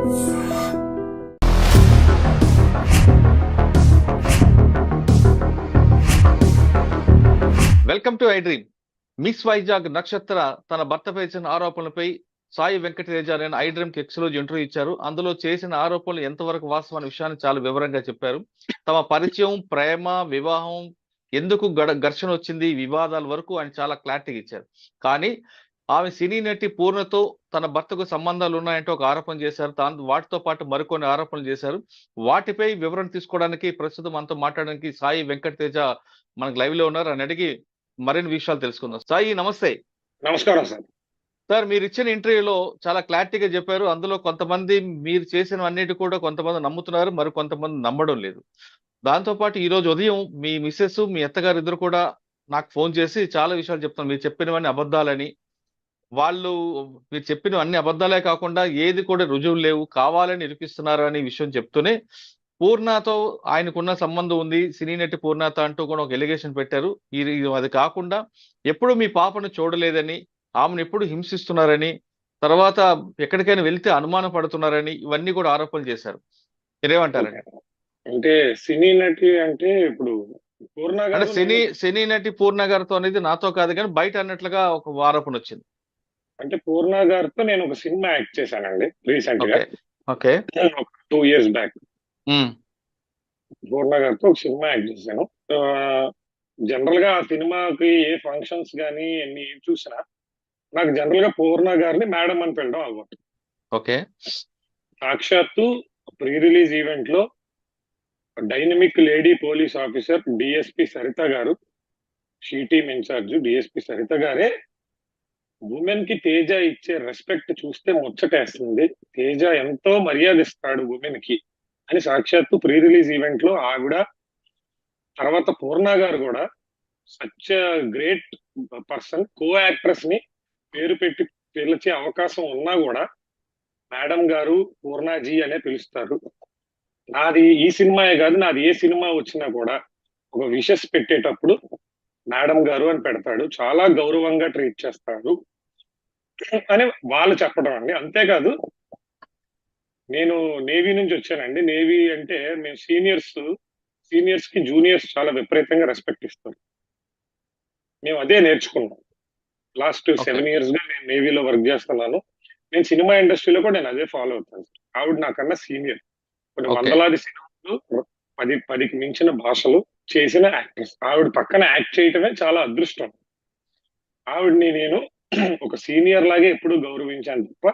Welcome to I dream. Miss Vizag నక్షత్ర తన భర్తపై చేసిన ఆరోపణలపై సాయి వెంకటేజ అనే ఐ డ్రీమ్ కి ఎక్స్క్లూజివ్ ఇంటర్వ్యూ ఇచ్చారు. అందులో చేసిన ఆరోపణలు ఎంతవరకు వాస్తవం అనే విషయాన్ని చాలా వివరంగా చెప్పారు. తమ పరిచయం, ప్రేమ, వివాహం, ఎందుకు ఘర్షణ వచ్చింది, వివాదాల వరకు ఆయన చాలా క్లారిటీగా ఇచ్చారు. కానీ ఆమె సినీ నటి పూర్ణతో తన భర్తకు సంబంధాలు ఉన్నాయంటే ఒక ఆరోపణ చేశారు. వాటితో పాటు మరికొన్ని ఆరోపణలు చేశారు. వాటిపై వివరణ తీసుకోవడానికి ప్రస్తుతం మనతో మాట్లాడడానికి సాయి వెంకటేజ మనకు లైవ్ లో ఉన్నారు. అని అడిగి మరిన్ని విషయాలు తెలుసుకుందాం. సాయి, నమస్తే. నమస్కారం సార్. సార్, మీరు ఇచ్చిన ఇంటర్వ్యూలో చాలా క్లారిటీగా చెప్పారు. అందులో కొంతమంది మీరు చేసిన అన్నిటి కూడా కొంతమంది నమ్ముతున్నారు, మరి కొంతమంది నమ్మడం లేదు. దాంతో పాటు ఈ రోజు ఉదయం మీ మిస్సెస్, మీ అత్తగారు ఇద్దరు కూడా నాకు ఫోన్ చేసి చాలా విషయాలు చెప్తున్నారు. మీరు చెప్పినవన్నీ అబద్ధాలని, వాళ్ళు మీరు చెప్పిన అన్ని అబద్ధాలే కాకుండా ఏది కూడా రుజువులు లేవు, కావాలని నిరూపిస్తున్నారు అనే విషయం చెప్తూనే పూర్ణతో ఆయనకున్న సంబంధం ఉంది, సినీ నటి పూర్ణత అంటూ కూడా ఒక ఎలిగేషన్ పెట్టారు. అది కాకుండా ఎప్పుడు మీ పాపను చూడలేదని, ఆమెను ఎప్పుడు హింసిస్తున్నారని, తర్వాత ఎక్కడికైనా వెళ్తే అనుమానం పడుతున్నారని, ఇవన్నీ కూడా ఆరోపణలు చేశారు. మీరేమంటారండి? అంటే సినీ నటి అంటే ఇప్పుడు పూర్ణ అంటే గారు సినీ నటి పూర్ణ గారితో అనేది నాతో కాదు కానీ బయట అన్నట్లుగా ఒక ఆరోపణ వచ్చింది. అంటే పూర్ణ గారితో నేను ఒక సినిమా యాక్ట్ చేశానండి రీసెంట్ గా. ఓకే. ఒక 2 years బ్యాక్ పూర్ణ గారితో ఒక సినిమా యాక్ట్ చేశాను. జనరల్ గా ఆ సినిమాకి ఏ ఫంక్షన్స్ గానీ ఎన్ని చూసినా నాకు జనరల్ గా పూర్ణ గారిని మేడం అని పిలవడం అలవాటు. ఓకే. సాక్షాత్తు ప్రీ రిలీజ్ ఈవెంట్ లో dynamic lady police officer DSP Saritha గారు, she team incharge DSP Saritha గారే ఉమెన్ కి తేజ ఇచ్చే రెస్పెక్ట్ చూస్తే ముచ్చటేస్తుంది, తేజ ఎంతో మర్యాదిస్తాడు ఉమెన్ కి అని సాక్షాత్తు ప్రీ రిలీజ్ ఈవెంట్ లో ఆవిడ, తర్వాత పూర్ణ గారు కూడా such great person, co actress ని పేరు పెట్టి పిలిచే అవకాశం ఉన్నా కూడా మేడం గారు, పూర్ణాజీ అనే పిలుస్తారు. నాది ఈ సినిమాయే కాదు, నాది ఏ సినిమా వచ్చినా కూడా ఒక విషెస్ పెట్టేటప్పుడు మేడం గారు అని పెడతాడు, చాలా గౌరవంగా ట్రీట్ చేస్తాడు అని వాళ్ళు చెప్పడం అండి. అంతేకాదు, నేను నేవీ నుంచి వచ్చానండి. నేవీ అంటే మేము సీనియర్స్ కి జూనియర్స్ చాలా విపరీతంగా రెస్పెక్ట్ ఇస్తారు. మేము అదే నేర్చుకున్నాం. లాస్ట్ 7 years గా నేను నేవీలో వర్క్ చేస్తున్నాను. నేను సినిమా ఇండస్ట్రీలో కూడా నేను అదే ఫాలో అవుతాను. ఆవిడ నాకన్నా సీనియర్, కొన్ని వందలాది సినిమాలు, 10కి మించిన భాషలు చేసిన యాక్ట్రెస్. ఆవిడ పక్కన యాక్ట్ చేయటమే చాలా అదృష్టం. ఆవిడని నేను ఒక సీనియర్ లాగే ఎప్పుడు గౌరవించాను తప్ప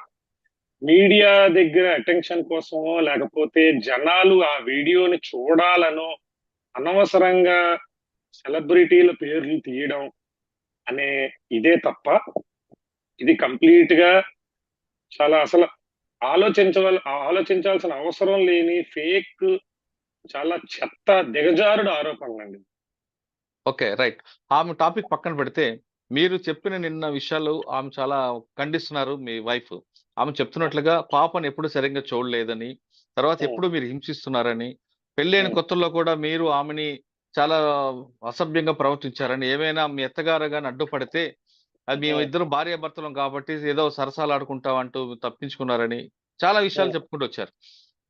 మీడియా దగ్గర అటెన్షన్ కోసమో లేకపోతే జనాలు ఆ వీడియోని చూడాలనో అనవసరంగా సెలబ్రిటీల పేర్లు తీయడం అనే ఇదే తప్ప ఇది కంప్లీట్ గా చాలా అసలు ఆలోచించాల్సిన అవసరం లేని ఫేక్, చాలా చెత్త దిగజారుడు ఆరోపణలండి. Okay, right. ఆమె టాపిక్ పక్కన పెడితే మీరు చెప్పిన నిన్న విషయాలు ఆమె చాలా ఖండిస్తున్నారు. మీ వైఫ్ ఆమె చెప్తున్నట్లుగా పాపను ఎప్పుడు సరిగ్గా చూడలేదని, తర్వాత ఎప్పుడు మీరు హింసిస్తున్నారని, పెళ్ళైన కొత్తల్లో కూడా మీరు ఆమెని చాలా అసభ్యంగా ప్రవర్తించారని, ఏమైనా మీ అత్తగారు గాని అడ్డుపడితే అది మేము ఇద్దరు భార్యాభర్తలం కాబట్టి ఏదో సరసాలు ఆడుకుంటాం అంటూ తప్పించుకున్నారని చాలా విషయాలు చెప్పుకుంటూ వచ్చారు.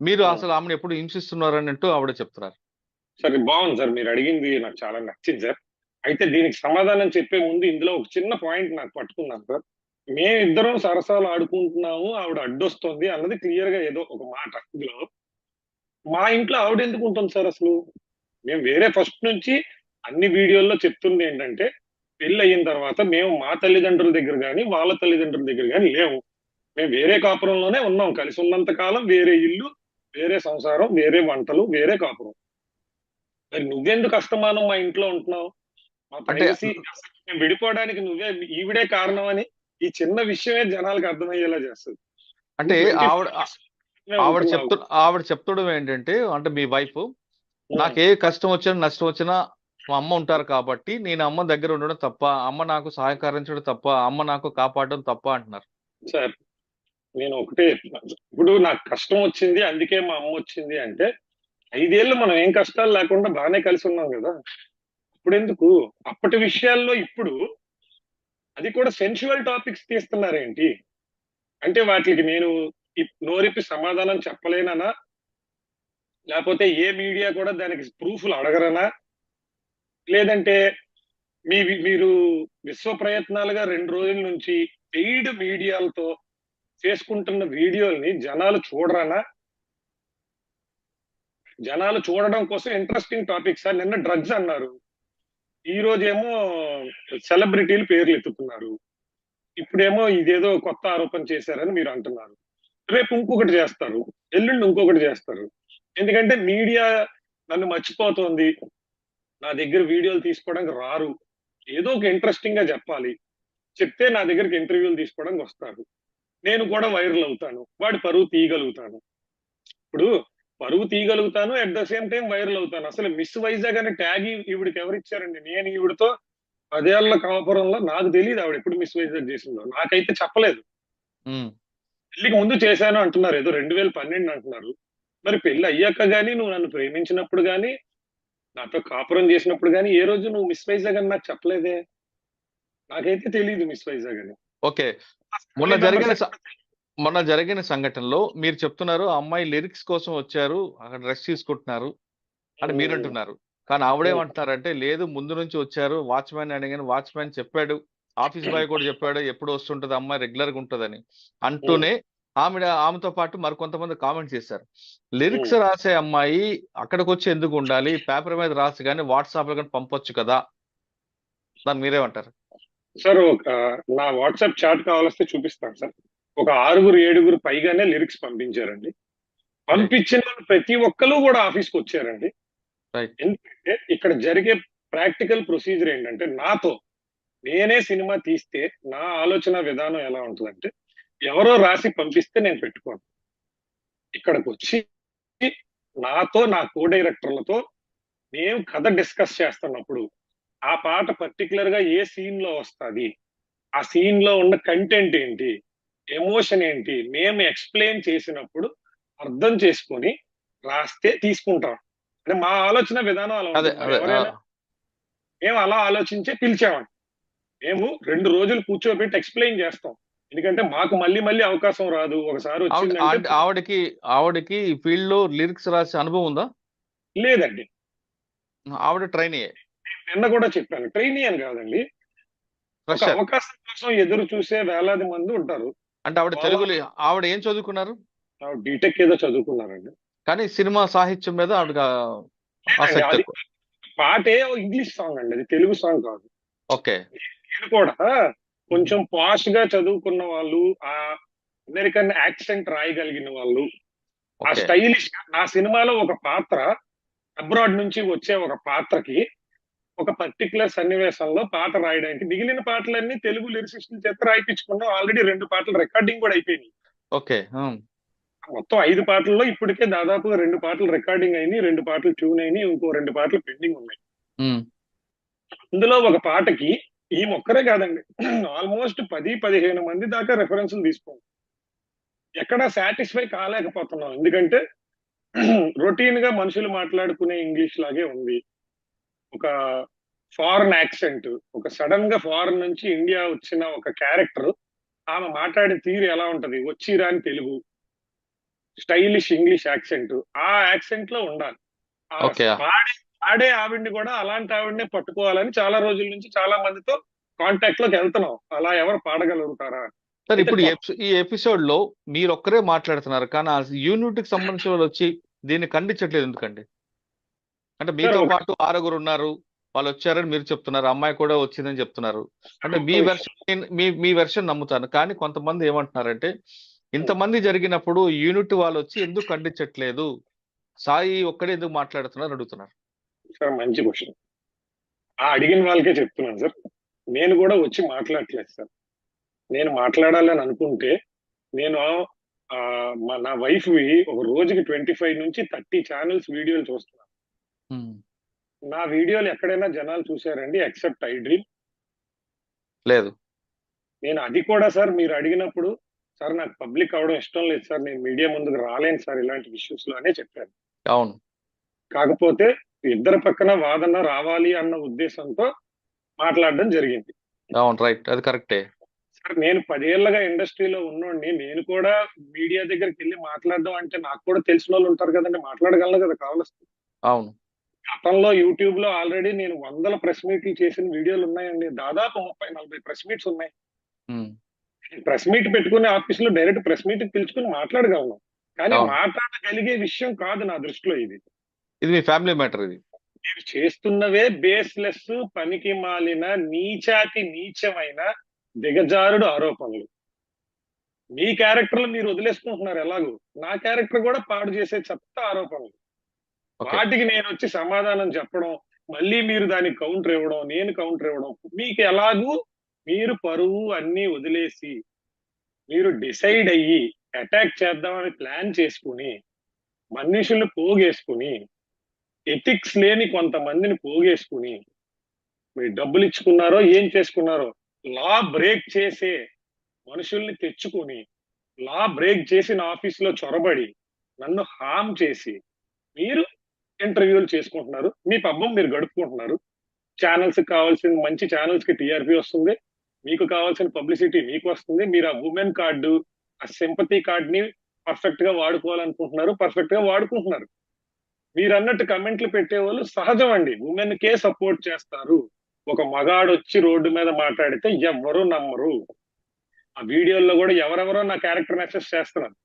మీరు అసలు ఆమెను ఎప్పుడు హింసిస్తున్నారని అంటూ ఆవిడ చెప్తున్నారు. సరే, బాగుంది సార్, మీరు అడిగింది నాకు చాలా నచ్చింది సార్. అయితే దీనికి సమాధానం చెప్పే ముందు ఇందులో ఒక చిన్న పాయింట్ నాకు పట్టుకున్నాను సార్. మేమిద్దరం సరసాలు ఆడుకుంటున్నాము, ఆవిడ అడ్డొస్తుంది అన్నది క్లియర్ గా ఏదో ఒక మాట. ఇందులో మా ఇంట్లో ఆవిడ ఎందుకు ఉంటుంది సార్? అసలు మేము వేరే ఫస్ట్ నుంచి అన్ని వీడియోల్లో చెప్తుంది ఏంటంటే, పెళ్లి అయిన తర్వాత మేము మా తల్లిదండ్రుల దగ్గర కానీ వాళ్ళ తల్లిదండ్రుల దగ్గర కానీ లేవు. మేము వేరే కాపురంలోనే ఉన్నాం. కలిసి ఉన్నంత కాలం వేరే ఇల్లు, వేరే సంసారం, వేరే వంటలు, వేరే కాపురం. మరి నువ్వెందుకు అస్తమానం మా ఇంట్లో ఉంటున్నావు? మా ప్రైవసీ మేము విడిపోవడానికి ఈవిడే కారణం అని ఈ చిన్న విషయమే జనాలకు అర్థమయ్యేలా చేస్తుంది. అంటే ఆవిడ చెప్తడం ఏంటంటే, అంటే మీ వైఫ్, నాకే కష్టం వచ్చినా నష్టం వచ్చినా మా అమ్మ ఉంటారు కాబట్టి నేను అమ్మ దగ్గర ఉండడం తప్ప, అమ్మ నాకు సహకరించడం తప్ప, అమ్మ నాకు కాపాడడం తప్ప అంటున్నారు. సార్, నేను ఒకటే చెప్తున్నాను. ఇప్పుడు నాకు కష్టం వచ్చింది అందుకే మా అమ్మ వచ్చింది అంటే, 5 ఏళ్ళు మనం ఏం కష్టాలు లేకుండా బాగానే కలిసి ఉన్నాం కదా. ఇప్పుడెందుకు అప్పటి విషయాల్లో ఇప్పుడు అది కూడా సెన్షువల్ టాపిక్స్ తీస్తున్నారేంటి? అంటే వాటికి నేను నోరిప్పి సమాధానం చెప్పలేననా, లేకపోతే ఏ మీడియా కూడా దానికి ప్రూఫ్లు అడగరనా, లేదంటే మీరు విశ్వ ప్రయత్నాలుగా 2 రోజుల నుంచి పెయిడ్ మీడియాలతో చేసుకుంటున్న వీడియోల్ని జనాలు చూడరనా? జనాలు చూడడం కోసం ఇంట్రెస్టింగ్ టాపిక్స్ సార్. నిన్న డ్రగ్స్ అన్నారు, ఈ రోజేమో సెలబ్రిటీలు పేర్లు ఎత్తుతున్నారు, ఇప్పుడేమో ఇదేదో కొత్త ఆరోపణ చేశారని మీరు అంటున్నారు. రేపు ఇంకొకటి చేస్తారు, ఎల్లుండి ఇంకొకటి చేస్తారు. ఎందుకంటే మీడియా నన్ను మర్చిపోతోంది, నా దగ్గర వీడియోలు తీసుకోవడానికి రారు, ఏదో ఒక ఇంట్రెస్టింగ్ గా చెప్పాలి, చెప్తే నా దగ్గరికి ఇంటర్వ్యూలు తీసుకోవడానికి వస్తారు, నేను కూడా వైరల్ అవుతాను, వాడి పరువు తీయగలుగుతాను. ఇప్పుడు పరువు తీయగలుగుతాను, at the same time viral అవుతాను. అసలు మిస్ వైజాగ్ అనే ట్యాగ్ ఈవిడికి ఎవరు ఇచ్చారండి? నేను ఈవిడతో 10 ఏళ్ల కాపురంలో నాకు తెలియదు ఆవిడ ఎప్పుడు మిస్ వైజాగ్ చేసిందో, నాకైతే చెప్పలేదు. పెళ్లికి ముందు చేశాను అంటున్నారు, ఏదో 2012 అంటున్నారు. మరి పెళ్లి అయ్యాక గానీ, నువ్వు నన్ను ప్రేమించినప్పుడు గానీ, నాతో కాపురం చేసినప్పుడు గానీ ఏ రోజు నువ్వు మిస్ వైజాగ్ అని నాకు చెప్పలేదే. నాకైతే తెలియదు మిస్ వైజాగ్ అని. ఓకే. మొన్న జరిగిన సంఘటనలో మీరు చెప్తున్నారు, ఆ అమ్మాయి లిరిక్స్ కోసం వచ్చారు, అక్కడ డ్రెస్ తీసుకుంటున్నారు అని మీరు అంటున్నారు. కానీ ఆవిడేమంటున్నారంటే, లేదు ముందు నుంచి వచ్చారు, వాచ్మెన్ అడిగాను, వాచ్మెన్ చెప్పాడు, ఆఫీస్ బాయ్ కూడా చెప్పాడు ఎప్పుడు వస్తుంటది అమ్మాయి, రెగ్యులర్ గా ఉంటదని అంటూనే ఆమెతో పాటు మరి కొంతమంది కామెంట్ చేశారు. లిరిక్స్ రాసే అమ్మాయి అక్కడికి వచ్చి ఎందుకు ఉండాలి, పేపర్ మీద రాసి కానీ వాట్సాప్ లో కానీ పంపొచ్చు కదా, దాన్ని మీరేమంటారు? సార్ నా వాట్సాప్ చాట్ కావాల్స్తే చూపిస్తాను సార్. ఒక 6-7 పైగానే లిరిక్స్ పంపించారండి. పంపించిన ప్రతి ఒక్కరు కూడా ఆఫీస్కి వచ్చారండి. ఎందుకంటే ఇక్కడ జరిగే ప్రాక్టికల్ ప్రొసీజర్ ఏంటంటే, నేనే సినిమా తీస్తే నా ఆలోచన విధానం ఎలా ఉంటుందంటే, ఎవరో రాసి పంపిస్తే నేను పెట్టుకోను. ఇక్కడికి వచ్చి నాతో, నా కో డైరెక్టర్లతో మేము కథ డిస్కస్ చేస్తున్నప్పుడు, ఆ పాట పర్టికులర్ గా ఏ సీన్ లో వస్తుంది, ఆ సీన్ లో ఉన్న కంటెంట్ ఏంటి, ఎమోషన్ ఏంటి, మేము ఎక్స్ప్లెయిన్ చేసినప్పుడు అర్థం చేసుకొని రాస్తే తీసుకుంటాం. అంటే మా ఆలోచన విధానం అలా ఉంటుంది. మేము అలా ఆలోచించే పిలిచామండి. మేము 2 రోజులు కూర్చోబెట్టి ఎక్స్ప్లెయిన్ చేస్తాం. ఎందుకంటే మాకు మళ్ళీ మళ్ళీ అవకాశం రాదు. ఒకసారి వచ్చిందంటే ఆవిడకి ఫీల్డ్ లో లిరిక్స్ రాసే అనుభవం ఉందా? లేదండి. ఆవిడ ట్రైనీ. నిన్న కూడా చెప్పాను, ట్రైనీ అని కాదండి, ఒక అవకాశం కోసం ఎదురు చూసే వేలాది మంది ఉంటారు. అంటే ఆవిడ తెలుగులో ఆవిడ ఏం చదువుకున్నారు? బీటెక్ ఏదో చదువుకున్నారండి. కానీ సినిమా సాహిత్యం మీద ఆవిడ పాటే ఇంగ్లీష్ సాంగ్ అండి, అది తెలుగు సాంగ్ కాదు. ఓకే. నేను కూడా కొంచెం పాష్ గా చదువుకున్న వాళ్ళు, ఆ అమెరికన్ యాక్సెంట్ రాయగలిగిన వాళ్ళు, ఆ స్టైలిష్ నా సినిమాలో ఒక పాత్ర అబ్రాడ్ నుంచి వచ్చే ఒక పాత్రకి ఒక పర్టికులర్ సన్నివేశంలో పాట రాయడానికి, మిగిలిన పాటలన్నీ తెలుగు లిరిసిస్టుల చేత రాయిపించుకున్నాం. ఆల్రెడీ 2 పాటలు రికార్డింగ్ కూడా అయిపోయినాయి. ఓకే. మొత్తం 5 పాటల్లో ఇప్పటికే దాదాపుగా 2 పాటలు రికార్డింగ్ అయినాయి, 2 పాటలు ట్యూన్ అయినాయి, ఇంకో 2 పాటలు పెండింగ్ ఉన్నాయి. అందులో ఒక పాటకి ఈ మొక్కరే కాదండి, ఆల్మోస్ట్ 10-15 మంది దాకా రెఫరెన్స్లు తీసుకోండి. ఎక్కడా సాటిస్ఫై కాలేకపోతున్నాం. ఎందుకంటే రొటీన్ గా మనుషులు మాట్లాడుకునే ఇంగ్లీష్ లాగే ఉంది. ఒక ఫారెన్ యాక్సెంట్, ఒక సడన్ గా ఫారెన్ నుంచి ఇండియా వచ్చిన ఒక క్యారెక్టర్, ఆమె మాట్లాడే తీరు ఎలా ఉంటది, వచ్చి రాని తెలుగు, స్టైలిష్ ఇంగ్లీష్ యాక్సెంట్, ఆ యాక్సెంట్ లో ఉండాలి. ఆడే ఆవిడ్ని కూడా అలాంటి ఆవిడనే పట్టుకోవాలని చాలా రోజుల నుంచి చాలా మందితో కాంటాక్ట్ లోకి వెళ్తున్నాం. అలా ఎవరు పాడగలుగుతారా? సార్ ఇప్పుడు ఈ ఎపిసోడ్ లో మీరు ఒక్కరే మాట్లాడుతున్నారు, కానీ ఆ యూనిట్ కి సంబంధించిన వాళ్ళు వచ్చి దీన్ని ఖండించట్లేదు ఎందుకండి? అంటే మీతో పాటు 6 ఉన్నారు, వాళ్ళు వచ్చారని మీరు చెప్తున్నారు, అమ్మాయి కూడా వచ్చిందని చెప్తున్నారు. అంటే మీ వెర్షన్ నమ్ముతాను, కానీ కొంతమంది ఏమంటున్నారంటే, ఇంతమంది జరిగినప్పుడు యూనిట్ వాళ్ళు వచ్చి ఎందుకు ఖండించట్లేదు, సాయి ఒక్కడే ఎందుకు మాట్లాడుతున్నారు అడుగుతున్నారు. సార్ మంచి క్వశ్చన్. అడిగిన వాళ్ళకే చెప్తున్నాను సార్, నేను కూడా వచ్చి మాట్లాడట్లేదు సార్. నేను మాట్లాడాలని అనుకుంటే నేను నా వైఫ్ ఒక రోజుకి 25 నుంచి 30 ఛానల్స్ వీడియోలు చూస్తున్నాను. నా వీడియోలు ఎక్కడైనా జనాలు చూసారండి ఎక్సెప్ట్ ఐ డ్రీమ్? లేదు. నేను అది కూడా సార్ మీరు అడిగినప్పుడు, సార్ నాకు పబ్లిక్ అవడం ఇష్టం లేదు సార్, నేను మీడియా ముందుకు రాలేను సార్ ఇలాంటి ఇష్యూస్ లో అనే చెప్పాను. అవును. కాకపోతే ఇద్దరు పక్కన వాదన రావాలి అన్న ఉద్దేశంతో మాట్లాడడం జరిగింది. అవును, రైట్, అది కరెక్టే. సార్ నేను 10 ఏళ్లుగా ఇండస్ట్రీలో ఉన్నోడిని, నేను కూడా మీడియా దగ్గరికి వెళ్ళి మాట్లాడడం అంటే నాకు కూడా తెలిసిన వాళ్ళు ఉంటారు కదండి, మాట్లాడగలను కదా కావాల్సి. అవును. గతంలో యూట్యూబ్ లో ఆల్రెడీ నేను వందల ప్రెస్ మీట్లు చేసిన వీడియోలు ఉన్నాయండి, దాదాపు 30-40 ప్రెస్ మీట్స్ ఉన్నాయి. ఉమ్, ప్రెస్ మీట్ పెట్టుకుని ఆఫీస్ లో డైరెక్ట్ ప్రెస్ మీట్ పిలుచుకుని మాట్లాడగలను, కానీ అవును. మాట్లాడగలిగే విషయం కాదు నా దృష్టిలో ఇది. ఇది మీ ఫ్యామిలీ మ్యాటర్ ఇది. మీరు చేస్తున్నవే బేస్లెస్, పనికి మాలిన, నీచాతి నీచమైన, దిగజారుడు ఆరోపణలు. మీ క్యారెక్టర్లు మీరు వదిలేసుకుంటున్నారు ఎలాగో, నా క్యారెక్టర్ కూడా పాడు చేసే చెత్త ఆరోపణలు. ఓకే. వాటికి నేను వచ్చి సమాధానం చెప్పడం, మళ్ళీ మీరు దానికి కౌంటర్ ఇవ్వడం, నేను కౌంటర్ ఇవ్వడం, మీకు ఎలాగూ మీరు పరువు అన్ని వదిలేసి మీరు డిసైడ్ అయ్యి అటాక్ చేద్దామని ప్లాన్ చేసుకుని మనుషుల్ని పోగేసుకుని ఎథిక్స్ లేని కొంతమందిని పోగేసుకుని మీరు డబ్బులు ఇచ్చుకున్నారో ఏం చేసుకున్నారో, లా బ్రేక్ చేసే మనుషుల్ని తెచ్చుకుని లా బ్రేక్ చేసి నా ఆఫీస్ లో చొరబడి నన్ను హామ్ చేసి మీరు ఇంటర్వ్యూలు చేసుకుంటున్నారు, మీ పబ్బం మీరు గడుపుకుంటున్నారు. ఛానల్స్ కి కావాల్సిన మంచి ఛానల్స్ కి టీఆర్పీ వస్తుంది, మీకు కావాల్సిన పబ్లిసిటీ మీకు వస్తుంది. మీరు ఆ ఉమెన్ కార్డు, ఆ సింపతి కార్డ్ ని పర్ఫెక్ట్ గా వాడుకోవాలనుకుంటున్నారు, పర్ఫెక్ట్ గా వాడుకుంటున్నారు. మీరు అన్నట్టు కమెంట్లు పెట్టేవాళ్ళు సహజం అండి, ఉమెన్ కే సపోర్ట్ చేస్తారు. ఒక మగాడు వచ్చి రోడ్డు మీద మాట్లాడితే ఎవ్వరూ నమ్మరు. ఆ వీడియోల్లో కూడా ఎవరెవరో నా క్యారెక్టర్ మెసేజ్ చేస్తున్నారు.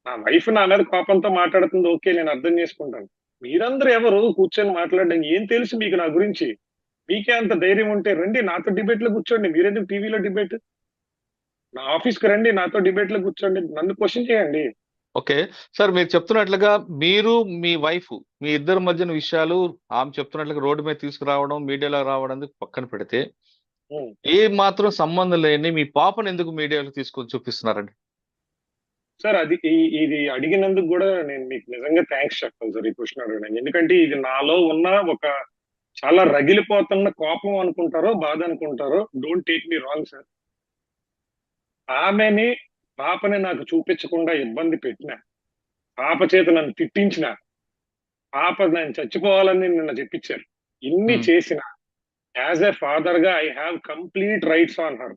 నా వైఫ్ నా మీద కోపంతో మాట్లాడుతుంది, ఓకే నేను అర్థం చేసుకుంటాను. మీరందరూ ఎవరు కూర్చొని మాట్లాడడం, ఏం తెలుసు మీకు నా గురించి? మీకే అంత ధైర్యం ఉంటే రండి నాతో డిబేట్ లో కూర్చోండి, మీరెందుకు టీవీలో డిబేట్? నా ఆఫీస్ కి రండి, నాతో డిబేట్ లో కూర్చోండి, నన్ను క్వశ్చన్ చేయండి. ఓకే. సార్ మీరు చెప్తున్నట్లుగా మీరు మీ వైఫ్ మీ ఇద్దరి మధ్యన విషయాలు ఆమె చెప్తున్నట్లుగా రోడ్డు మీద తీసుకురావడం మీడియాలో రావడం పక్కన పెడితే ఉం. ఏ మాత్రం సంబంధం లేని మీ పాపను ఎందుకు మీడియాలో తీసుకొని చూపిస్తున్నారండి? సార్ అది ఇది అడిగినందుకు కూడా నేను మీకు నిజంగా థ్యాంక్స్ చెప్పాలి సార్, ఈ క్వశ్చన్ అడగడానికి. ఎందుకంటే ఇది నాలో ఉన్న ఒక చాలా రగిలిపోతున్న కోపం అనుకుంటారో బాధ అనుకుంటారో, don't take me wrong sir. ఆమెని, పాపని నాకు చూపించకుండా ఇబ్బంది పెట్టిన, పాప చేత నన్ను తిట్టించిన, పాప నేను చచ్చిపోవాలని నిన్న చెప్పించారు, ఇన్ని ఉమ్, చేసిన యాజ్ ఎ ఫాదర్ గా I have complete rights on her.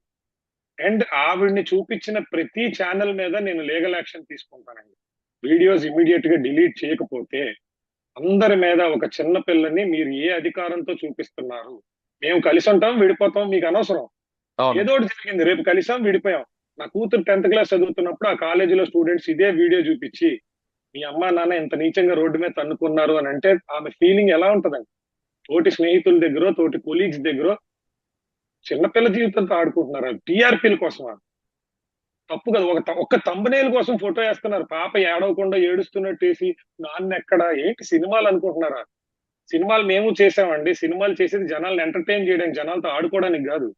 And ఆవిడ్ని చూపించిన ప్రతి ఛానల్ మీద నేను లీగల్ యాక్షన్ తీసుకుంటానండి. వీడియోస్ ఇమీడియట్ గా డిలీట్ చేయకపోతే అందరి మీద, ఒక చిన్న పిల్లని మీరు ఏ అధికారంతో చూపిస్తున్నారు? మేము కలిసి ఉంటాం విడిపోతాం మీకు అనవసరం. అవును. ఏదో ఒకటి జరిగింది, రేపు కలిసాం విడిపోయాం. నా కూతురు 10th క్లాస్ చదువుతున్నప్పుడు ఆ కాలేజీలో స్టూడెంట్స్ ఇదే వీడియో చూపించి మీ అమ్మా నాన్న ఇంత నీచంగా రోడ్డు మీద తన్నుకున్నారు అని అంటే ఆమె ఫీలింగ్ ఎలా ఉంటదండి? తోటి స్నేహితుల దగ్గర, తోటి కొలీగ్స్ దగ్గర చిన్నపిల్ల జీవితంతో ఆడుకుంటున్నారు, టీఆర్పీల కోసం. తప్పు కదా. ఒక్క తంబనేల్ కోసం ఫోటో వేస్తున్నారు, పాప ఏడవకుండా ఏడుస్తున్నట్టు వేసి నాన్న ఎక్కడ, ఏంటి సినిమాలు అనుకుంటున్నారా? సినిమాలు మేము చేసామండి, సినిమాలు చేసేది జనాలను ఎంటర్టైన్ చేయడానికి, జనాలతో ఆడుకోవడానికి కాదు.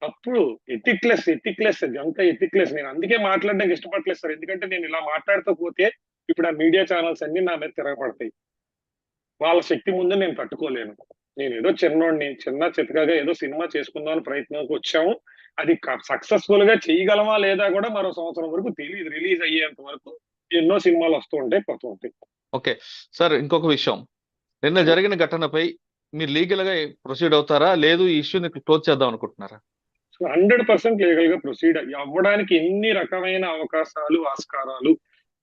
తప్పుడు, ఎథిక్లెస్, ఎథిక్లెస్, అంతా ఎథిక్లెస్. నేను అందుకే మాట్లాడడానికి ఇష్టపడలేదు సార్, ఎందుకంటే నేను ఇలా మాట్లాడుతూ పోతే ఇప్పుడు ఆ మీడియా ఛానల్స్ అన్ని నా మీద తిరగబడతాయి. వాళ్ళ శక్తి ముందు నేను తట్టుకోలేను. నేను ఏదో చిన్నోడిని, చిన్న చితకగా ఏదో సినిమా చేసుకుందాం అని ప్రయత్నంకి వచ్చాము. అది సక్సెస్ఫుల్ గా చేయగలమా లేదా కూడా మరో సంవత్సరం వరకు తెలియదు. రిలీజ్ అయ్యేంత వరకు ఎన్నో సినిమాలు వస్తూ ఉంటాయి, పోతూ ఉంటాయి. ఓకే. సార్ ఇంకొక విషయం, నిన్న జరిగిన ఘటనపై మీరు లీగల్ గా ప్రొసీడ్ అవుతారా, లేదు ఈ ఇష్యూని క్లోజ్ చేద్దాం అనుకుంటున్నారా? 100% లీగల్ గా ప్రొసీడ్ అవ్వడానికి ఎన్ని రకమైన అవకాశాలు, ఆస్కారాలు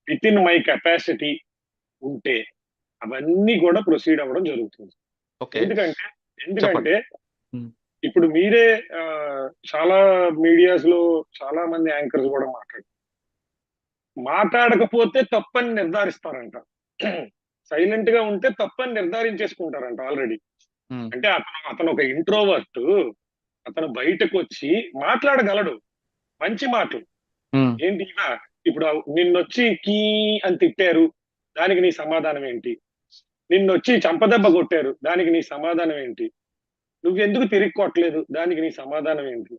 విత్ ఇన్ మై కెపాసిటీ ఉంటే అవన్నీ కూడా ప్రొసీడ్ అవ్వడం జరుగుతుంది. ఓకే. ఎందుకంటే చెప్పండి. ఎందుకంటే ఉమ్, ఇప్పుడు మీరే చాలా మీడియాస్ లో చాలా మంది యాంకర్స్ కూడా మాట్లాడకపోతే తప్పని నిర్ధారిస్తారంట. సైలెంట్ గా ఉంటే తప్పని నిర్ధారించేసుకుంటారంట ఆల్రెడీ. ఉమ్, అంటే అతను ఒక ఇంట్రోవర్ట్, అతను బయటకు వచ్చి మాట్లాడగలడు మంచి మాటలు. ఉమ్, ఏంటి ఇప్పుడు నిన్నొచ్చి కీ అని తిట్టారు, దానికి నీ సమాధానం ఏంటి? నిన్నొచ్చి చంపదెబ్బ కొట్టారు, దానికి నీ సమాధానం ఏంటి? నువ్వెందుకు తిరిగి కొట్టలేదు, దానికి నీ సమాధానం ఏంటి?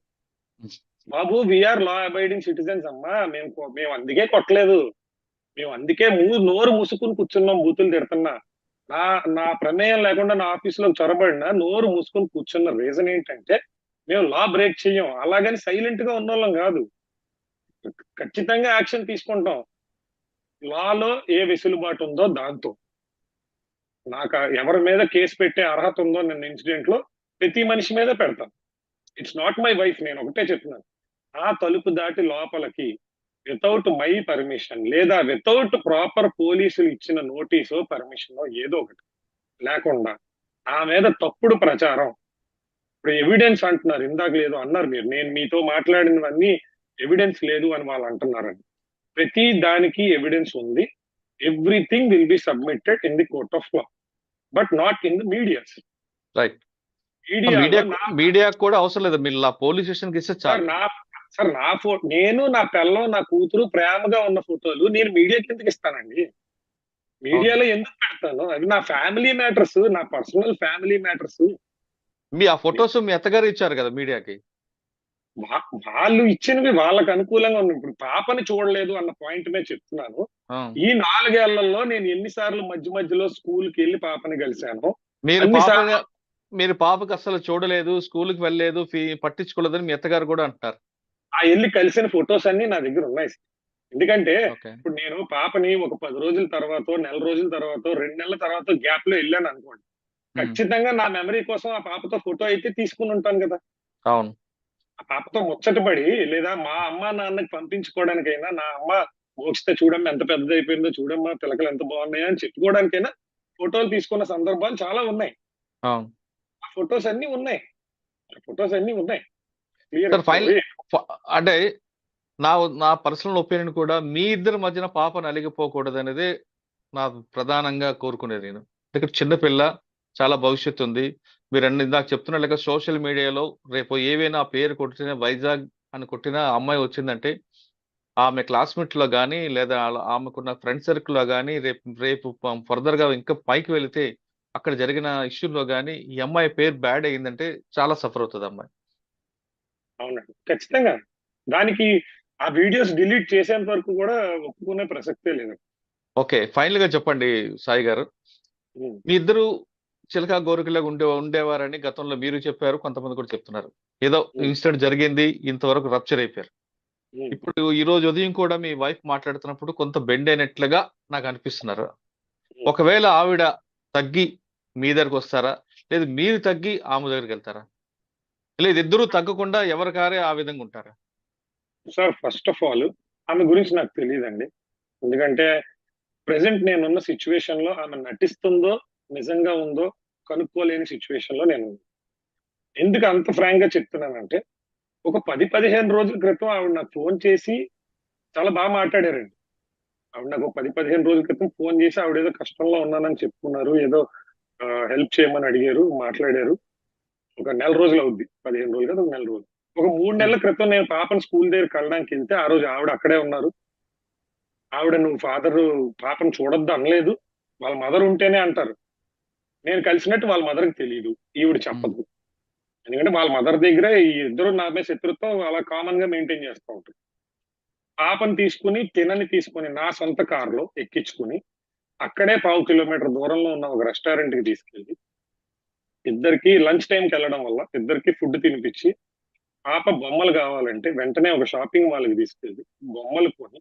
బాబు, వీఆర్ లా అబైడింగ్ సిటిజన్స్ అమ్మా, మేము అందుకే కొట్టలేదు, మేము అందుకే నోరు మూసుకుని కూర్చున్నాం, బూతులు తిడుతున్నా. నా నా ప్రమేయం లేకుండా నా ఆఫీస్ లో చొరబడినా నోరు మూసుకుని కూర్చున్న రీజన్ ఏంటంటే మేము లా బ్రేక్ చెయ్యం, అలాగని సైలెంట్ గా ఉన్నోళ్ళం కాదు, ఖచ్చితంగా యాక్షన్ తీసుకుంటాం. లాలో ఏ వెసులుబాటు ఉందో దాంతో. నాకు ఎవరి మీద కేసు పెట్టే అర్హత ఉందో నిన్న ఇన్సిడెంట్ లో ప్రతి మనిషి మీద పెడతాను. ఇట్స్ నాట్ మై వైఫ్, నేను ఒకటే చెప్తున్నాను. ఆ తలుపు దాటి లోపలికి వితౌట్ మై పర్మిషన్ లేదా వితౌట్ ప్రాపర్ పోలీసులు ఇచ్చిన నోటీసో పర్మిషనో ఏదో ఒకటి లేకుండా నా మీద తప్పుడు ప్రచారం, ఇప్పుడు ఎవిడెన్స్ అంటున్నారు, ఇందాక లేదు అన్నారు మీరు, నేను మీతో మాట్లాడినవన్నీ ఎవిడెన్స్ లేదు అని వాళ్ళు అంటున్నారండి. ప్రతి దానికి ఎవిడెన్స్ ఉంది. Everything will be submitted in the court of law, but not in the medias. Right. మీడియాలో మీడియా కూడా అవసరం లేదు, మీరు పోలీస్ స్టేషన్ కి ఇస్తే సార్ చాలు. నా నేను నా పిల్లం నా కూతురు ప్రేమగా ఉన్న ఫోటోలు నేను మీడియాకి ఎందుకు ఇస్తానండి? మీడియాలో ఎందుకు పెడతాను? అవి నా ఫ్యామిలీ మ్యాటర్స్, నా పర్సనల్ ఫ్యామిలీ మ్యాటర్స్. మీ ఆ ఫొటోస్ మీ అత్తగారు ఇచ్చారు కదా మీడియాకి. వాళ్ళు ఇచ్చినవి వాళ్ళకి అనుకూలంగా ఉంది. ఇప్పుడు పాపని చూడలేదు అన్న పాయింట్ మీద చెప్తున్నాను. ఈ 4 ఏళ్లలో నేను ఎన్నిసార్లు మధ్య మధ్యలో స్కూల్కి వెళ్ళి పాపని కలిశాను. మీరు పాపకి అసలు చూడలేదు, స్కూల్కి వెళ్ళలేదు, పట్టించుకోలేదని మీ అత్తగారు కూడా అంటారు. ఆ వెళ్ళి కలిసిన ఫొటోస్ అన్ని నా దగ్గర ఉన్నాయి. ఎందుకంటే ఇప్పుడు నేను పాపని ఒక 10 రోజుల తర్వాత, నెల రోజుల తర్వాత, 2 నెలల తర్వాత గ్యాప్ లో వెళ్ళాను అనుకోండి, ఖచ్చితంగా నా మెమరీ కోసం ఆ పాపతో ఫోటో అయితే తీసుకుని ఉంటాను కదా. అవును. ఆ పాపతో ముచ్చటపడి లేదా మా అమ్మ నాన్నకి పంపించుకోవడానికైనా, నా అమ్మ మోక్షిత చూడమ్మా ఎంత పెద్దదైపోయిందో, చూడమ్మా పిలకలు ఎంత బాగున్నాయో అని చెప్పుకోవడానికైనా ఫోటోలు తీసుకున్న సందర్భాలు చాలా ఉన్నాయి. ఆ ఫొటోస్ అన్ని ఉన్నాయి. అంటే నా పర్సనల్ ఒపీనియన్ కూడా, మీ ఇద్దరి మధ్యన పాప నలిగిపోకూడదు అనేది నా ప్రధానంగా కోరుకునేది. నేను ఇక్కడ చిన్నపిల్ల, చాలా భవిష్యత్తు ఉంది. మీరు ఇందాక చెప్తున్నట్లుగా సోషల్ మీడియాలో రేపు ఏవైనా పేరు కొట్టిన, వైజాగ్ అని కొట్టిన అమ్మాయి వచ్చిందంటే ఆమె క్లాస్మేట్ లో కానీ లేదా ఆమెకున్న ఫ్రెండ్ సర్కిల్ లో కానీ రేపు ఫర్దర్ గా ఇంకా పైకి వెళితే అక్కడ జరిగిన ఇష్యూలో కానీ ఈ అమ్మాయి పేరు బ్యాడ్ అయ్యిందంటే చాలా సఫర్ అవుతుంది అమ్మాయి. అవునండి, ఖచ్చితంగా. దానికి ఆ వీడియోస్ డిలీట్ చేసేంత వరకు కూడా ఒప్పుకునే ప్రసక్తే లేదు. ఓకే, ఫైనల్ గా చెప్పండి సాయి గారు, మీ ఇద్దరు చిలకా గోరికలాగా ఉండేవారని గతంలో మీరు చెప్పారు, కొంతమంది కూడా చెప్తున్నారు. ఏదో ఇన్సిడెంట్ జరిగింది, ఇంతవరకు రప్చర్ అయిపోయారు. ఇప్పుడు ఈ రోజు ఉదయం కూడా మీ వైఫ్ మాట్లాడుతున్నప్పుడు కొంత బెండ్ అయినట్లుగా నాకు అనిపిస్తున్నారు. ఒకవేళ ఆవిడ తగ్గి మీ దగ్గరకు వస్తారా, లేదు మీరు తగ్గి ఆమె దగ్గరికి వెళ్తారా, లేదు ఇద్దరు తగ్గకుండా ఎవరికారే ఆ విధంగా ఉంటారా? సార్, ఫస్ట్ ఆఫ్ ఆల్ ఆమె గురించి నాకు తెలియదండి. ఎందుకంటే ప్రెసెంట్ నేనున్న సిచ్యువేషన్ లో ఆమె నటిస్తుందో నిజంగా ఉందో కనుక్కోలేని సిచ్యువేషన్ లో నేను. ఎందుకు అంత ఫ్రాంక్ గా చెప్తున్నానంటే, ఒక 10-15 రోజుల క్రితం ఆవిడ నాకు ఫోన్ చేసి చాలా బాగా మాట్లాడారండి. ఆవిడ నాకు 10-15 రోజుల క్రితం ఫోన్ చేసి ఆవిడ ఏదో కష్టంలో ఉన్నానని చెప్పుకున్నారు, ఏదో హెల్ప్ చేయమని అడిగారు, మాట్లాడారు. ఒక నెల రోజులు అవుద్ది, 15 రోజులు కదా, ఒక నెల రోజులు. ఒక 3 నెలల క్రితం నేను పాపను స్కూల్ దగ్గర కలడానికి వెళ్తే ఆ రోజు ఆవిడ అక్కడే ఉన్నారు. ఆవిడ నువ్వు ఫాదర్ పాపను చూడొద్దు అనలేదు, వాళ్ళ మదర్ ఉంటేనే అంటారు. నేను కలిసినట్టు వాళ్ళ మదర్కి తెలియదు, ఈవిడ చెప్పదు. ఎందుకంటే వాళ్ళ మదర్ దగ్గర ఈ ఇద్దరు నా మీద శత్రుత్వం అలా కామన్ గా మెయింటైన్ చేస్తూ ఉంటారు. పాపను తీసుకుని నా సొంత కారులో ఎక్కించుకుని అక్కడే 1/2 కిలోమీటర్ దూరంలో ఉన్న ఒక రెస్టారెంట్ కి తీసుకెళ్లి ఇద్దరికి లంచ్ టైంకి వెళ్ళడం వల్ల ఇద్దరికి ఫుడ్ తినిపించి, పాప బొమ్మలు కావాలంటే వెంటనే ఒక షాపింగ్ మాల్ కి తీసుకెళ్లి బొమ్మలు కొని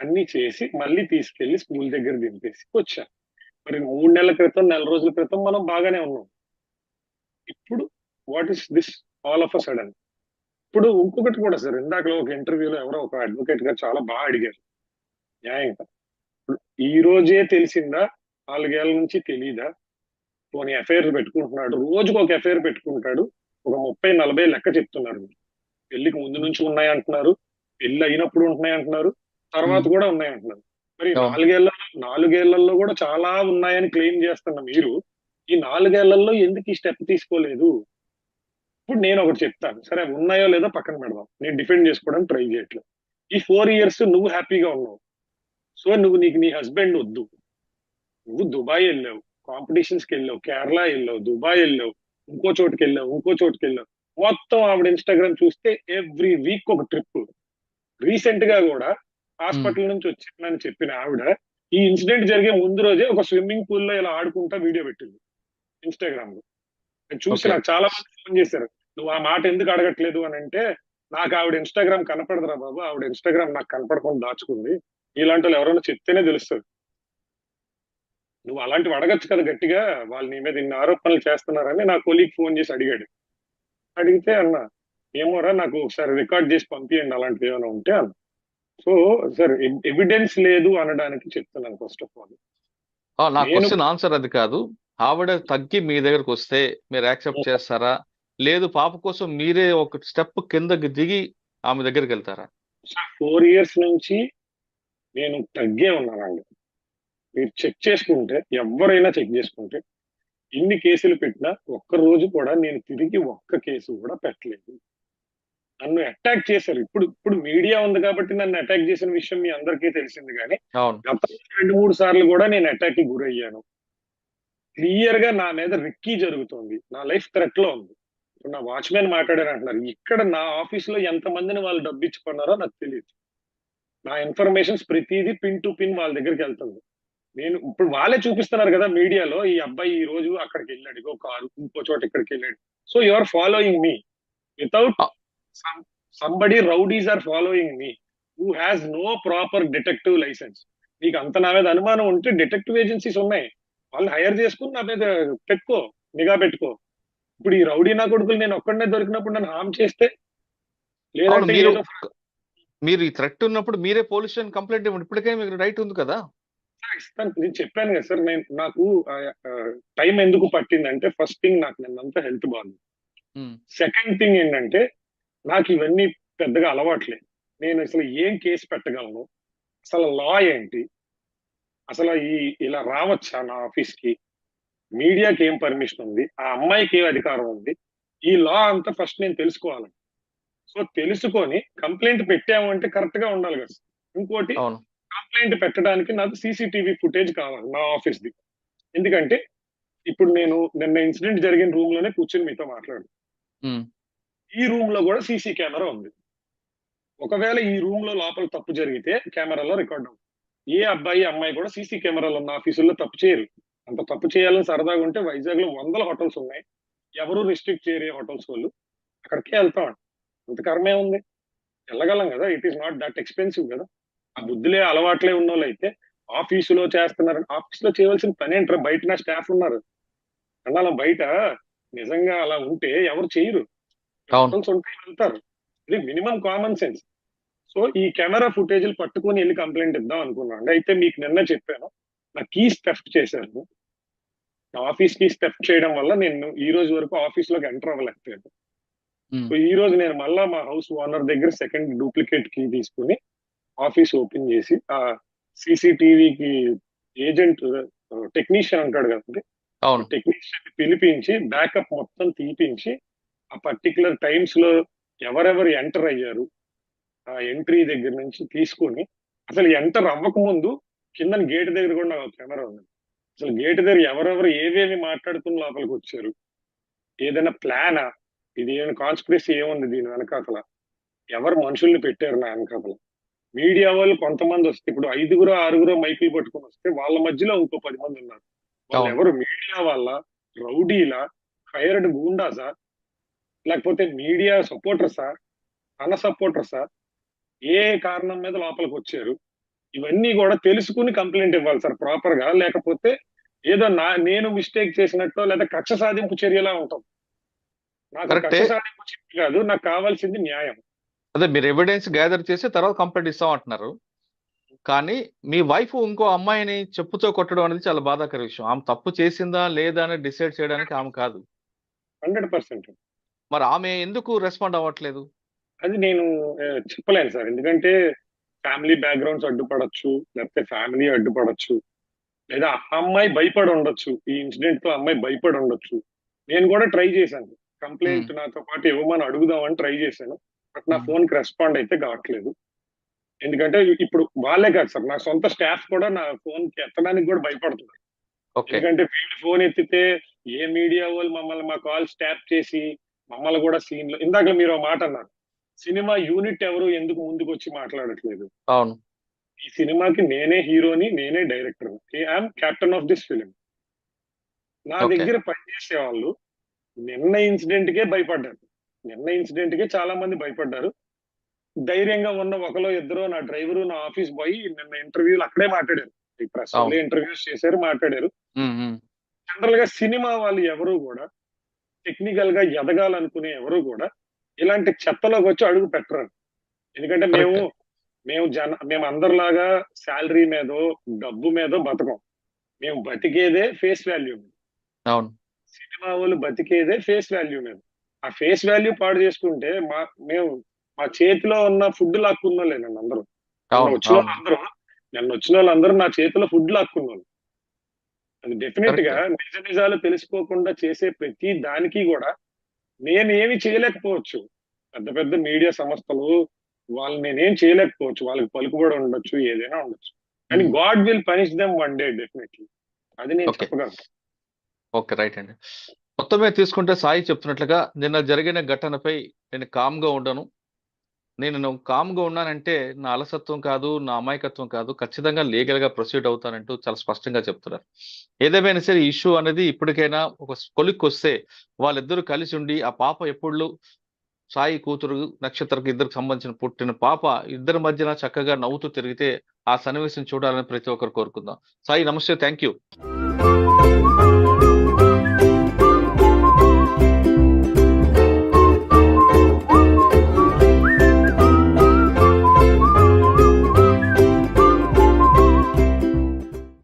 అన్ని చేసి మళ్ళీ తీసుకెళ్లి స్కూల్ దగ్గర దింపేసి వచ్చాను. మరి 3 నెలల క్రితం, నెల రోజుల క్రితం మనం బాగానే ఉన్నాం. ఇప్పుడు what is this all of a sudden? ఇప్పుడు ఇంకొకటి కూడా సార్, ఇందాకలో ఒక ఇంటర్వ్యూలో ఎవరో ఒక అడ్వకేట్ గారు చాలా బాగా అడిగారు న్యాయంగా. ఈ రోజే తెలిసిందా, 4 ఏళ్ల నుంచి తెలీదా? పోనీ ఎఫ్ఐఆర్ పెట్టుకుంటున్నాడు, రోజుకు ఒక ఎఫ్ఐఆర్ పెట్టుకుంటాడు, ఒక 30-40 లెక్క చెప్తున్నారు. పెళ్లికి ముందు నుంచి ఉన్నాయి అంటున్నారు, పెళ్లి అయినప్పుడు ఉంటున్నాయి అంటున్నారు, తర్వాత కూడా ఉన్నాయి అంటున్నారు. మరి 4 ఏళ్లలో కూడా చాలా ఉన్నాయని క్లెయిమ్ చేస్తున్న మీరు ఈ 4 ఏళ్లలో ఎందుకు ఈ స్టెప్ తీసుకోలేదు? ఇప్పుడు నేను ఒకటి చెప్తాను, సరే ఉన్నాయో లేదో పక్కన పెడదాం, నేను డిఫెండ్ చేసుకోవడానికి ట్రై చేయట్లేదు. ఈ 4 ఇయర్స్ నువ్వు హ్యాపీగా ఉన్నావు, సో నీకు నీ హస్బెండ్ వద్దు, నువ్వు దుబాయ్ వెళ్ళావు, కాంపిటీషన్స్ కి వెళ్ళావు, కేరళ వెళ్ళావు, దుబాయ్ వెళ్ళావు, ఇంకో చోటుకి వెళ్ళావు, మొత్తం ఆవిడ ఇన్స్టాగ్రామ్ చూస్తే ఎవ్రీ వీక్ ఒక ట్రిప్. రీసెంట్ గా కూడా హాస్పిటల్ నుంచి వచ్చిందని చెప్పిన ఆవిడ ఈ ఇన్సిడెంట్ జరిగే ముందు రోజే ఒక స్విమ్మింగ్ పూల్ లో ఇలా ఆడుకుంటా వీడియో పెట్టింది ఇన్స్టాగ్రామ్ లో. నేను చూసి నాకు చాలా మంది ఫోన్ చేశారు, నువ్వు ఆ మాట ఎందుకు అడగట్లేదు అని. అంటే నాకు ఆవిడ ఇన్స్టాగ్రామ్ కనపడదురా బాబు, ఆవిడ ఇన్స్టాగ్రామ్ నాకు కనపడకుండా దాచుకుంది, ఇలాంటి వాళ్ళు ఎవరైనా చెప్తేనే తెలుస్తుంది. నువ్వు అలాంటివి అడగచ్చు కదా గట్టిగా, వాళ్ళు నీ మీద ఇన్ని ఆరోపణలు చేస్తున్నారని నా కొలీగ్ ఫోన్ చేసి అడిగాడు. అడిగితే అన్నా ఏమోరా నాకు ఒకసారి రికార్డ్ చేసి పంపియండి అలాంటివి ఏమైనా ఉంటే అన్న. సో సార్ ఎవిడెన్స్ లేదు అనడానికి చెప్తున్నాను ఫస్ట్ ఆఫ్ ఆల్. నా నేను క్వశ్చన్ ఆన్సర్ అది కాదు. ఆవిడ తగ్గి మీ దగ్గరకు వస్తే మీరు యాక్సెప్ట్ చేస్తారా? లేదు పాప కోసం మీరే ఒక స్టెప్ కిందకి దిగి ఆమె దగ్గరికి వెళ్తారా? 4 years నుంచి నేను తగ్గే ఉన్నానండి. మీరు చెక్ చేసుకుంటే, ఎవరైనా చెక్ చేసుకుంటే, ఇన్ని కేసులు పెట్టినా ఒక్క రోజు కూడా నేను తిరిగి ఒక్క కేసు కూడా పెట్టలేదు. నన్ను అటాక్ చేశారు. ఇప్పుడు ఇప్పుడు మీడియా ఉంది కాబట్టి నన్ను అటాక్ చేసిన విషయం మీ అందరికీ తెలిసింది కానీ అవును. గత 2-3 సార్లు కూడా నేను అటాక్ కి గురయ్యాను. క్లియర్ గా నా మీద రిక్కీ జరుగుతుంది. నా లైఫ్ థ్రెట్ లో ఉంది. ఇప్పుడు నా వాచ్మెన్ మాట్లాడారు అంటున్నారు. ఇక్కడ నా ఆఫీస్ లో ఎంత మందిని వాళ్ళు డబ్బు ఇచ్చుకున్నారో నాకు తెలియదు. నా ఇన్ఫర్మేషన్స్ ప్రతిదీ పిన్ టు పిన్ వాళ్ళ దగ్గరికి వెళ్తుంది. నేను ఇప్పుడు వాళ్ళే చూపిస్తున్నారు కదా మీడియాలో, ఈ అబ్బాయి ఈ రోజు అక్కడికి వెళ్ళాడు, ఇగో కారు ఇంకో చోట ఇక్కడికి వెళ్ళాడు. So you are following me without somebody rowdies are following me who has no proper detective licence. నీకు అంత నా మీద అనుమానం ఉంటే డిటెక్టివ్ ఏజెన్సీస్ ఉన్నాయి, వాళ్ళు హైర్ చేసుకుని నా మీద పెట్టుకో, నిఘా పెట్టుకో. ఇప్పుడు ఈ రౌడీ నా కొడుకులు నేను ఒక్కడనే దొరికినప్పుడు నన్ను హామ్ చేస్తే, అవును. లేదంటే ఏదో మీరు ఈ థ్రెట్ ఉన్నప్పుడు మీరే పోలీస్ స్టేషన్ కంప్లైంట్ ఇవ్వండి. ఇప్పటికే మీకు రైట్ ఉంది కదా. ఇస్తాను. నేను చెప్పాను కదా సార్, నాకు టైం ఎందుకు పట్టిందంటే, ఫస్ట్ థింగ్ నాకు నిన్నంతా హెల్త్ బాగుంది. సెకండ్ థింగ్ ఏంటంటే నాకు ఇవన్నీ పెద్దగా అలవాట్లేదు. నేను అసలు ఏం కేసు పెట్టగలను, అసలు లా ఏంటి, అసలు ఇలా రావచ్చా నా ఆఫీస్ కి, మీడియాకి ఏం పర్మిషన్ ఉంది, ఆ అమ్మాయికి ఏం అధికారం ఉంది, ఈ లా అంతా ఫస్ట్ నేను తెలుసుకోవాలి. సో తెలుసుకొని కంప్లైంట్ పెట్టాము అంటే కరెక్ట్ గా ఉండాలి కదా. ఇంకోటి, అవును. కంప్లైంట్ పెట్టడానికి నాకు సీసీటీవీ ఫుటేజ్ కావాలి నా ఆఫీస్ ది. ఎందుకంటే ఇప్పుడు నేను నిన్న ఇన్సిడెంట్ జరిగిన రూమ్ లోనే కూర్చొని మీతో మాట్లాడు, ఈ రూమ్ లో కూడా సీసీ కెమెరా ఉంది. ఒకవేళ ఈ రూమ్ లో లోపల తప్పు జరిగితే కెమెరాలో రికార్డ్ అవుతుంది. ఏ అబ్బాయి అమ్మాయి కూడా సీసీ కెమెరాలు ఉన్న ఆఫీసుల్లో తప్పు చేయరు. అంత తప్పు చేయాలని సరదాగా ఉంటే వైజాగ్ లో 100 హోటల్స్ ఉన్నాయి, ఎవరు రిస్ట్రిక్ట్ చేయరు హోటల్స్ వాళ్ళు, అక్కడికే వెళ్తామండి. అంత కర్మే ఉంది, వెళ్ళగలం కదా. It is not that expensive కదా. ఆ బుద్ధులే అలవాట్లే ఉన్న వాళ్ళు అయితే ఆఫీసులో చేస్తున్నారు. ఆఫీస్ లో చేయవలసిన పని ఏంటారు, బయట నా స్టాఫ్ ఉన్నారు అలా బయట. నిజంగా అలా ఉంటే ఎవరు చేయరు, హోటల్స్ ఉంటే వెళ్తారు. ఇది మినిమం కామన్ సెన్స్. సో ఈ కెమెరా ఫుటేజ్లు పట్టుకొని వెళ్ళి కంప్లైంట్ ఇద్దాం అనుకున్నాను. అయితే మీకు నిన్న చెప్పాను, నా కీస్ థెఫ్ట్ చేశారు. నా ఆఫీస్ కీస్ థెఫ్ట్ చేయడం వల్ల నేను ఈ రోజు వరకు ఆఫీస్ లోకి ఎంటర్ అవ్వలేకపోయాను. సో ఈ రోజు నేను మళ్ళా మా హౌస్ ఓనర్ దగ్గర సెకండ్ డూప్లికేట్ కీ తీసుకుని ఆఫీస్ ఓపెన్ చేసి, ఆ సీసీటీవీకి ఏజెంట్ టెక్నీషియన్ ఉంటాడు కదండి, టెక్నీషియన్ పిలిపించి బ్యాకప్ మొత్తం తీపించి ఆ పర్టికులర్ టైమ్స్ లో ఎవరెవరు ఎంటర్ అయ్యారు ఆ ఎంట్రీ దగ్గర నుంచి తీసుకొని, అసలు ఎంటర్ అవ్వక ముందు కింద గేట్ దగ్గర కూడా నాకు కెమెరా ఉంది. అసలు గేట్ దగ్గర ఎవరెవరు ఏవేమి మాట్లాడుకుని లోపలికి వచ్చారు, ఏదైనా ప్లానా, ఇది ఏమైనా కాన్స్పిరసీ ఏముంది దీని వెనకాతల, ఎవరు మనుషుల్ని పెట్టారు నా వెనకాతల. మీడియా వాళ్ళు కొంతమంది వస్తే, ఇప్పుడు 5-6 మైకులు పట్టుకొని వస్తే వాళ్ళ మధ్యలో ఇంకో 10 మంది ఉన్నారు. వాళ్ళు ఎవరు, మీడియా వాళ్ళ, రౌడీలా, హైర్డ్ గూండాసా, లేకపోతే మీడియా సపోర్టర్సా, అన్న సపోర్టర్సా, ఏ కారణం మీద లోపలికి వచ్చారు, ఇవన్నీ కూడా తెలుసుకుని కంప్లైంట్ ఇవ్వాలి సార్ ప్రాపర్ గా. లేకపోతే ఏదో నేను మిస్టేక్ చేసినట్టు లేదా కక్ష సాధింపు చర్యలా ఉంటాం. నాకు కక్ష సాధింపు చర్య కాదు, నాకు కావాల్సింది న్యాయం. అదే మీరు ఎవిడెన్స్ గ్యాదర్ చేసి తర్వాత కంప్లైంట్ ఇస్తాం అంటున్నారు. కానీ మీ వైఫ్ ఇంకో అమ్మాయిని చెప్పుతో కొట్టడం అనేది చాలా బాధాకర విషయం. ఆమె తప్పు చేసిందా లేదా అని డిసైడ్ చేయడానికి ఆమె కాదు. 100%. మరి ఆమె ఎందుకు రెస్పాండ్ అవ్వట్లేదు? అది నేను చెప్పలేను సార్. ఎందుకంటే ఫ్యామిలీ బ్యాక్గ్రౌండ్స్ అడ్డుపడచ్చు, లేకపోతే ఫ్యామిలీ అడ్డుపడచ్చు, లేదా ఆ అమ్మాయి భయపడి ఉండొచ్చు. ఈ ఇన్సిడెంట్ తో అమ్మాయి భయపడి ఉండొచ్చు. నేను కూడా ట్రై చేశాను, కంప్లైంట్ నాతో పాటు ఇవ్వమని అడుగుదామని ట్రై చేశాను. బట్ నా ఫోన్ కి రెస్పాండ్ అయితే కావట్లేదు. ఎందుకంటే ఇప్పుడు వాళ్ళే కాదు సార్, నా సొంత స్టాఫ్ కూడా నా ఫోన్ కి ఎత్తడానికి కూడా భయపడుతున్నారు. ఎందుకంటే వీళ్ళు ఫోన్ ఎత్తితే ఏ మీడియా వాళ్ళు మమ్మల్ని మా కాల్ స్టాప్ చేసి మమ్మల్ని కూడా సీన్ లో, ఇందాక మీరు మాట అన్నారు, సినిమా యూనిట్ ఎవరు ఎందుకు ముందుకు వచ్చి మాట్లాడట్లేదు. అవును. ఈ సినిమాకి నేనే హీరోని, నేనే director, I'm captain of this film. నా దగ్గర పనిచేసే వాళ్ళు నిన్న ఇన్సిడెంట్ కే భయపడ్డారు. నిన్న ఇన్సిడెంట్ కే చాలా మంది భయపడ్డారు. ధైర్యంగా ఉన్న ఒకలో ఇద్దరు, నా డ్రైవరు, నా ఆఫీస్ బాయ్ నిన్న ఇంటర్వ్యూలు అక్కడే మాట్లాడారు. ఈ ప్రెస్ వాళ్ళు ఇంటర్వ్యూస్ చేశారు, మాట్లాడారు. జనరల్ గా సినిమా వాళ్ళు ఎవరు కూడా టెక్నికల్ గా ఎదగాలనుకునే ఎవరు కూడా ఇలాంటి చెత్తలోకి వచ్చి అడుగు పెట్టరు. ఎందుకంటే మేము కరెక్ట్. మేము అందరిలాగా శాలరీ మీదో డబ్బు మీదో బతకం. మేము బతికేదే ఫేస్ వాల్యూ మీద. అవును. సినిమా వాళ్ళు బతికేదే ఫేస్ వాల్యూ మీద. ఆ ఫేస్ వాల్యూ పాడు చేసుకుంటే మేము మా చేతిలో ఉన్న ఫుడ్ లాక్కున్నోళ్ళే నన్ను అందరూ. నిన్న అవును. వచ్చిన అవును. వాళ్ళందరూ నిన్న వచ్చిన వాళ్ళందరూ నా చేతిలో ఫుడ్ లాక్కున్నోళ్ళు. అది డెఫినెట్ గా కరెక్ట్. నిజాలు తెలుసుకోకుండా చేసే ప్రతి దానికి కూడా నేను ఏమి చేయలేకపోవచ్చు. పెద్ద పెద్ద మీడియా సంస్థలు వాళ్ళని నేనేం చేయలేకపోవచ్చు. వాళ్ళకి పలుకుబడి ఉండొచ్చు, ఏదైనా ఉండొచ్చు. కానీ God will punish them one day definitely. అది నేను ఓకే. చెప్పగలను. ఓకే. రైట్ అండి. మొత్తం మీద తీసుకుంటే సాయి చెప్తున్నట్లుగా నిన్న జరిగిన ఘటనపై నేను కామ్‌గా ఉండను. నేను కామ్‌గా ఉన్నానంటే నా అలసత్వం కాదు, నా అమాయకత్వం కాదు. ఖచ్చితంగా లీగల్‌గా ప్రొసీడ్ అవుతానంటూ చాలా స్పష్టంగా చెప్తున్నారు. ఏదేమైనా సరే ఈ ఇష్యూ అనేది ఇప్పటికైనా ఒక కొలిక్కొస్తే వాళ్ళిద్దరూ కలిసి ఉండి ఆ పాప ఎప్పుడూ సాయి కూతురు నక్షత్రకి ఇద్దరికి సంబంధించిన పుట్టిన పాప ఇద్దరి మధ్యన చక్కగా నవ్వుతూ తిరిగితే ఆ సన్నివేశం చూడాలని ప్రతి ఒక్కరు కోరుకుందాం. సాయి నమస్తే. Thank you.